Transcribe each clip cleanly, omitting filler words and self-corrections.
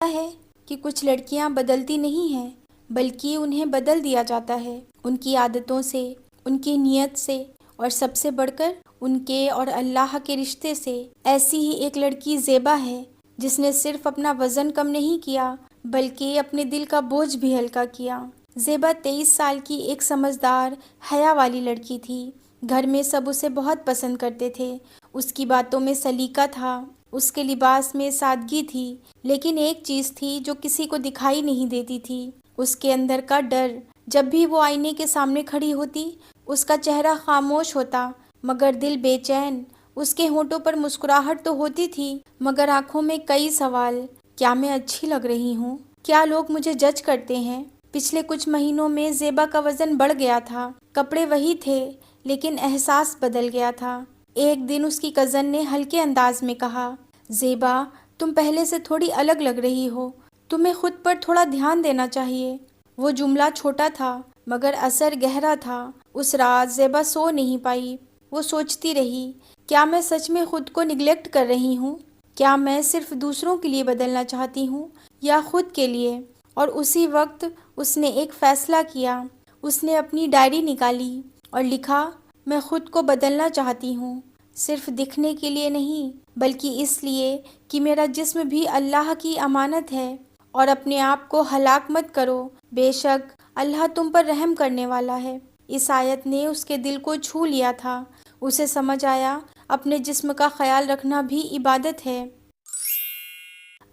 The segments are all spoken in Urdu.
ہے کہ کچھ لڑکیاں بدلتی نہیں ہیں بلکہ انہیں بدل دیا جاتا ہے، ان کی عادتوں سے، ان کی نیت سے، اور سب سے بڑھ کر ان کے اور اللہ کے رشتے سے۔ ایسی ہی ایک لڑکی زیبا ہے جس نے صرف اپنا وزن کم نہیں کیا بلکہ اپنے دل کا بوجھ بھی ہلکا کیا۔ زیبا 23 سال کی ایک سمجھدار، حیا والی لڑکی تھی۔ گھر میں سب اسے بہت پسند کرتے تھے۔ اس کی باتوں میں سلیقہ تھا، اس کے لباس میں سادگی تھی، لیکن ایک چیز تھی جو کسی کو دکھائی نہیں دیتی تھی، اس کے اندر کا ڈر۔ جب بھی وہ آئینے کے سامنے کھڑی ہوتی، اس کا چہرہ خاموش ہوتا مگر دل بے چین۔ اس کے ہونٹوں پر مسکراہٹ تو ہوتی تھی مگر آنکھوں میں کئی سوال۔ کیا میں اچھی لگ رہی ہوں؟ کیا لوگ مجھے جج کرتے ہیں؟ پچھلے کچھ مہینوں میں زیبا کا وزن بڑھ گیا تھا، کپڑے وہی تھے لیکن احساس بدل گیا تھا۔ ایک دن اس کی کزن نے ہلکے انداز میں کہا، زیبا، تم پہلے سے تھوڑی الگ لگ رہی ہو، تمہیں خود پر تھوڑا دھیان دینا چاہیے۔ وہ جملہ چھوٹا تھا مگر اثر گہرا تھا۔ اس رات زیبا سو نہیں پائی۔ وہ سوچتی رہی، کیا میں سچ میں خود کو نگلیکٹ کر رہی ہوں؟ کیا میں صرف دوسروں کے لیے بدلنا چاہتی ہوں یا خود کے لیے؟ اور اسی وقت اس نے ایک فیصلہ کیا۔ اس نے اپنی ڈائری نکالی اور لکھا، میں خود کو بدلنا چاہتی ہوں، صرف دکھنے کے لیے نہیں بلکہ اس لیے کہ میرا جسم بھی اللہ کی امانت ہے۔ اور اپنے آپ کو ہلاک مت کرو، بے شک اللہ تم پر رحم کرنے والا ہے۔ اس آیت نے اس کے دل کو چھو لیا تھا۔ اسے سمجھ آیا اپنے جسم کا خیال رکھنا بھی عبادت ہے۔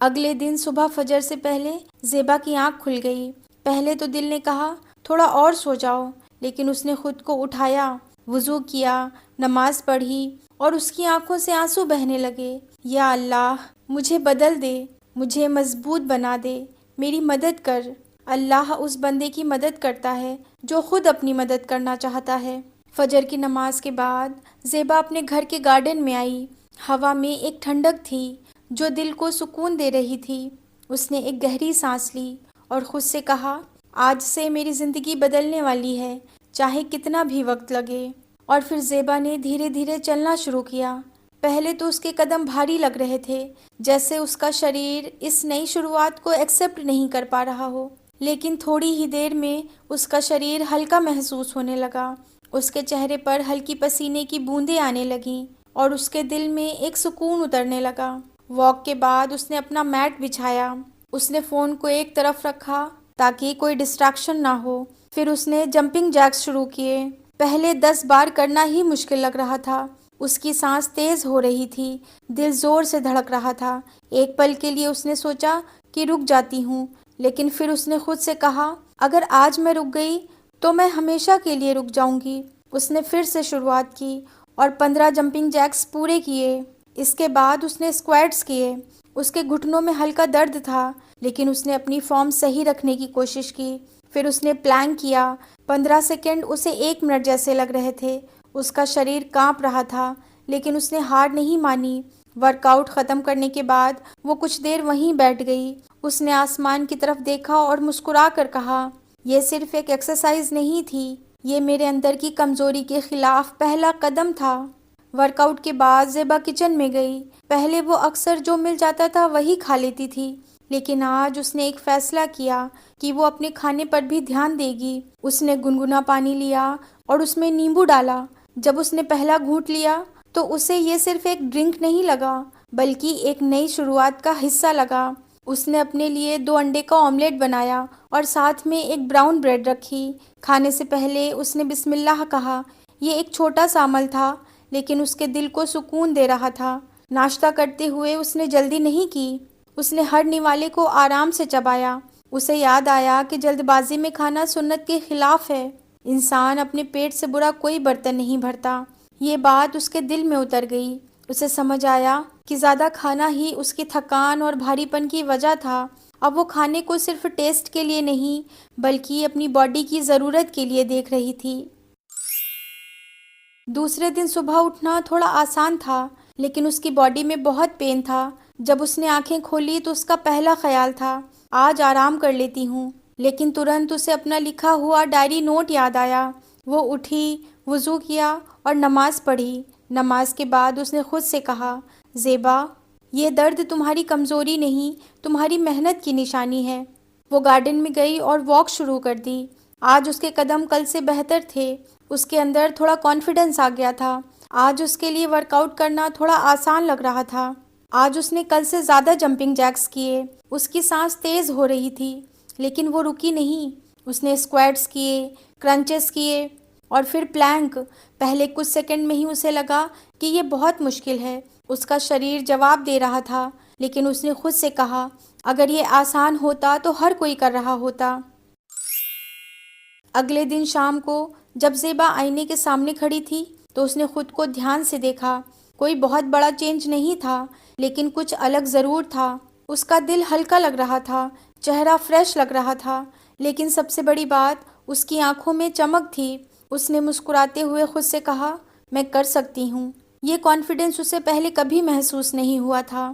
اگلے دن صبح فجر سے پہلے زیبا کی آنکھ کھل گئی۔ پہلے تو دل نے کہا تھوڑا اور سو جاؤ، لیکن اس نے خود کو اٹھایا، وضو کیا، نماز پڑھی اور اس کی آنکھوں سے آنسو بہنے لگے۔ یا اللہ، مجھے بدل دے، مجھے مضبوط بنا دے، میری مدد کر۔ اللہ اس بندے کی مدد کرتا ہے جو خود اپنی مدد کرنا چاہتا ہے۔ فجر کی نماز کے بعد زیبا اپنے گھر کے گارڈن میں آئی۔ ہوا میں ایک ٹھنڈک تھی جو دل کو سکون دے رہی تھی۔ اس نے ایک گہری سانس لی اور خود سے کہا، آج سے میری زندگی بدلنے والی ہے، چاہے کتنا بھی وقت لگے۔ اور پھر زیبا نے دھیرے دھیرے چلنا شروع کیا۔ پہلے تو اس کے قدم بھاری لگ رہے تھے، جیسے اس کا شریر اس نئی شروعات کو ایکسیپٹ نہیں کر پا رہا ہو، لیکن تھوڑی ہی دیر میں اس کا شریر ہلکا محسوس ہونے لگا۔ اس کے چہرے پر ہلکی پسینے کی بوندیں آنے لگیں اور اس کے دل میں ایک سکون اترنے لگا۔ واک کے بعد اس نے اپنا میٹ بچھایا۔ اس نے فون کو ایک طرف رکھا تاکہ کوئی ڈسٹریکشن نہ ہو۔ پھر اس نے جمپنگ جیکس شروع کیے۔ پہلے 10 بار کرنا ہی مشکل لگ رہا تھا۔ اس کی سانس تیز ہو رہی تھی، دل زور سے دھڑک رہا تھا۔ ایک پل کے لیے اس نے سوچا کہ رک جاتی ہوں، لیکن پھر اس نے خود سے کہا، اگر آج میں رک گئی تو میں ہمیشہ کے لیے رک جاؤں گی۔ اس نے پھر سے شروعات کی اور 15 جمپنگ جیکس پورے کیے۔ اس کے بعد اس نے اسکواٹس کیے۔ اس کے گھٹنوں میں ہلکا درد تھا، لیکن اس نے اپنی فارم صحیح رکھنے کی کوشش کی۔ پھر اس نے پلانک کیا۔ 15 سیکنڈ اسے 1 منٹ جیسے لگ رہے تھے۔ اس کا شریر کانپ رہا تھا، لیکن اس نے ہار نہیں مانی۔ ورک آؤٹ ختم کرنے کے بعد وہ کچھ دیر وہیں بیٹھ گئی۔ اس نے آسمان کی طرف دیکھا اور مسکرا کر کہا، یہ صرف ایک ایکسرسائز نہیں تھی، یہ میرے اندر کی کمزوری کے خلاف پہلا قدم تھا۔ ورک آؤٹ کے بعد زیبا کچن میں گئی۔ پہلے وہ اکثر جو مل جاتا تھا وہی کھا لیتی تھی، لیکن آج اس نے ایک فیصلہ کیا کہ وہ اپنے کھانے پر بھی دھیان دے گی۔ اس نے گنگنا پانی لیا اور اس میں نیمبو ڈالا۔ جب اس نے پہلا گھونٹ لیا تو اسے یہ صرف ایک ڈرنک نہیں لگا بلکہ ایک نئی شروعات کا حصہ لگا۔ اس نے اپنے لیے 2 انڈے کا آملیٹ بنایا اور ساتھ میں ایک براؤن بریڈ رکھی۔ کھانے سے پہلے اس نے بسم اللہ کہا۔ یہ ایک چھوٹا سا عمل تھا لیکن اس کے دل کو سکون دے رہا تھا۔ ناشتہ کرتے ہوئے اس نے جلدی نہیں کی۔ اس نے ہر نوالے کو آرام سے چبایا۔ اسے یاد آیا کہ جلد بازی میں کھانا سنت کے خلاف ہے۔ انسان اپنے پیٹ سے برا کوئی برتن نہیں بھرتا۔ یہ بات اس کے دل میں اتر گئی۔ اسے سمجھ آیا کہ زیادہ کھانا ہی اس کی تھکان اور بھاری پن کی وجہ تھا۔ اب وہ کھانے کو صرف ٹیسٹ کے لیے نہیں بلکہ اپنی باڈی کی ضرورت کے لیے دیکھ رہی تھی۔ دوسرے دن صبح اٹھنا تھوڑا آسان تھا، لیکن اس کی باڈی میں بہت پین تھا۔ جب اس نے آنکھیں کھولی تو اس کا پہلا خیال تھا، آج آرام کر لیتی ہوں، لیکن ترنت اسے اپنا لکھا ہوا ڈائری نوٹ یاد آیا۔ وہ اٹھی، وضو کیا اور نماز پڑھی۔ نماز کے بعد اس نے خود سے کہا، زیبا، یہ درد تمہاری کمزوری نہیں، تمہاری محنت کی نشانی ہے۔ وہ گارڈن میں گئی اور واک شروع کر دی۔ آج اس کے قدم کل سے بہتر تھے۔ اس کے اندر تھوڑا کانفیڈنس آ گیا تھا۔ آج اس کے لیے ورک آؤٹ کرنا تھوڑا آسان لگ رہا تھا۔ آج اس نے کل سے زیادہ جمپنگ جیکس کیے۔ اس کی سانس تیز ہو رہی تھی، لیکن وہ رکی نہیں۔ اس نے اسکواٹس کیے، کرنچز کیے اور پھر پلینک۔ پہلے کچھ سیکنڈ میں ہی اسے لگا کہ یہ بہت مشکل ہے۔ اس کا شریر جواب دے رہا تھا، لیکن اس نے خود سے کہا اگر یہ آسان ہوتا تو ہر کوئی کر رہا ہوتا۔ اگلے دن شام کو جب زیبا آئینے کے سامنے کھڑی تھی تو اس نے خود کو دھیان سے دیکھا۔ کوئی بہت بڑا چینج نہیں تھا، لیکن کچھ الگ ضرور تھا۔ اس کا دل ہلکا لگ رہا تھا، چہرہ فریش لگ رہا تھا، لیکن سب سے بڑی بات اس کی آنکھوں میں چمک تھی۔ اس نے مسکراتے ہوئے خود سے کہا میں کر سکتی ہوں۔ یہ کانفیڈنس اسے پہلے کبھی محسوس نہیں ہوا تھا۔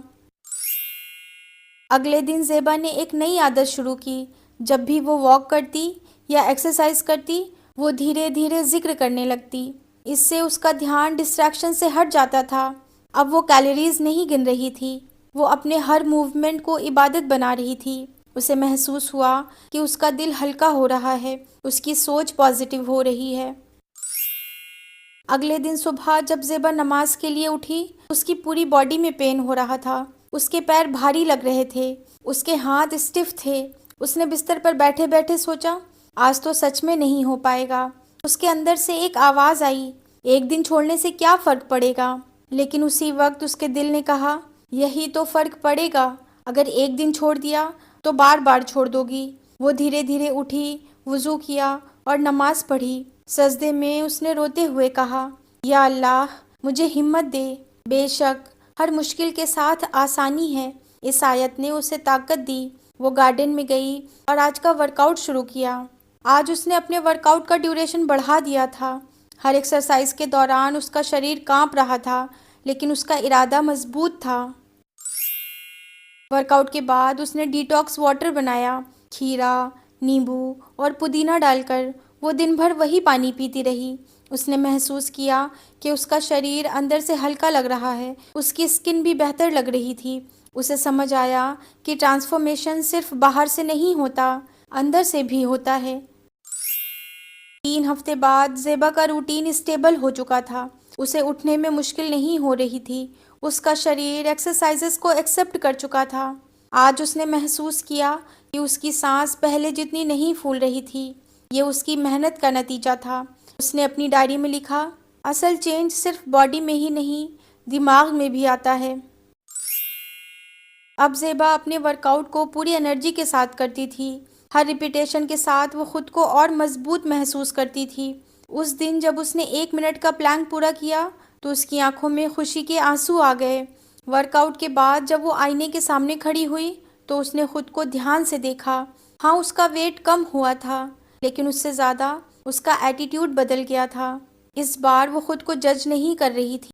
اگلے دن زیبا نے ایک نئی عادت شروع کی۔ جب بھی وہ واک کرتی یا ایکسرسائز کرتی، وہ دھیرے دھیرے ذکر کرنے لگتی۔ اس سے اس کا دھیان ڈسٹریکشن سے ہٹ جاتا تھا۔ اب وہ کیلوریز نہیں گن رہی تھی، وہ اپنے ہر موومنٹ کو عبادت بنا رہی تھی۔ اسے محسوس ہوا کہ اس کا دل ہلکا ہو رہا ہے، اس کی سوچ پازیٹیو ہو رہی ہے۔ اگلے دن صبح جب زیبا نماز کے لیے اٹھی، اس کی پوری باڈی میں پین ہو رہا تھا۔ اس کے پیر بھاری لگ رہے تھے، اس کے ہاتھ اسٹف تھے۔ اس نے بستر پر بیٹھے بیٹھے سوچا آج تو سچ میں نہیں ہو پائے گا۔ اس کے اندر سے ایک آواز آئی، ایک دن چھوڑنے سے کیا فرق پڑے گا؟ لیکن اسی وقت اس کے دل نے کہا یہی تو فرق پڑے گا، اگر ایک دن چھوڑ دیا تو بار بار چھوڑ دو گی۔ وہ دھیرے دھیرے اٹھی، وضو کیا اور نماز پڑھی۔ سجدے میں اس نے روتے ہوئے کہا یا اللہ مجھے ہمت دے، بے شک ہر مشکل کے ساتھ آسانی ہے۔ اس آیت نے اسے طاقت دی۔ وہ گارڈن میں گئی اور آج کا ورک آؤٹ شروع کیا۔ آج اس نے اپنے ورک آؤٹ کا ڈیوریشن بڑھا دیا تھا۔ ہر ایکسرسائز کے دوران اس کا شریر کانپ رہا تھا، لیکن اس کا ارادہ مضبوط تھا۔ ورک آؤٹ کے بعد اس نے ڈیٹاکس واٹر بنایا، کھیرا، نیمبو اور پودینہ ڈال کر۔ وہ دن بھر وہی پانی پیتی رہی۔ اس نے محسوس کیا کہ اس کا شریر اندر سے ہلکا لگ رہا ہے، اس کی اسکن بھی بہتر لگ رہی تھی۔ اسے سمجھ آیا کہ ٹرانسفارمیشن صرف باہر سے نہیں ہوتا، اندر سے بھی ہوتا ہے۔ 3 ہفتے بعد زیبا کا روٹین اسٹیبل ہو چکا تھا۔ اسے اٹھنے میں مشکل نہیں ہو رہی تھی۔ اس کا شریر ایکسرسائزز کو ایکسیپٹ کر چکا تھا۔ آج اس نے محسوس کیا کہ اس کی سانس پہلے جتنی نہیں پھول رہی تھی۔ یہ اس کی محنت کا نتیجہ تھا۔ اس نے اپنی ڈائری میں لکھا اصل چینج صرف باڈی میں ہی نہیں، دماغ میں بھی آتا ہے۔ اب زیبا اپنے ورک آؤٹ کو پوری انرجی کے ساتھ کرتی تھی۔ ہر ریپیٹیشن کے ساتھ وہ خود کو اور مضبوط محسوس کرتی تھی۔ اس دن جب اس نے 1 منٹ کا پلانک پورا کیا تو اس کی آنکھوں میں خوشی کے آنسو آ گئے۔ ورک آؤٹ کے بعد جب وہ آئینے کے سامنے کھڑی ہوئی تو اس نے خود کو دھیان سے دیکھا۔ ہاں اس کا ویٹ کم ہوا تھا، لیکن اس سے زیادہ اس کا ایٹیٹیوڈ بدل گیا تھا۔ اس بار وہ خود کو جج نہیں کر رہی تھی۔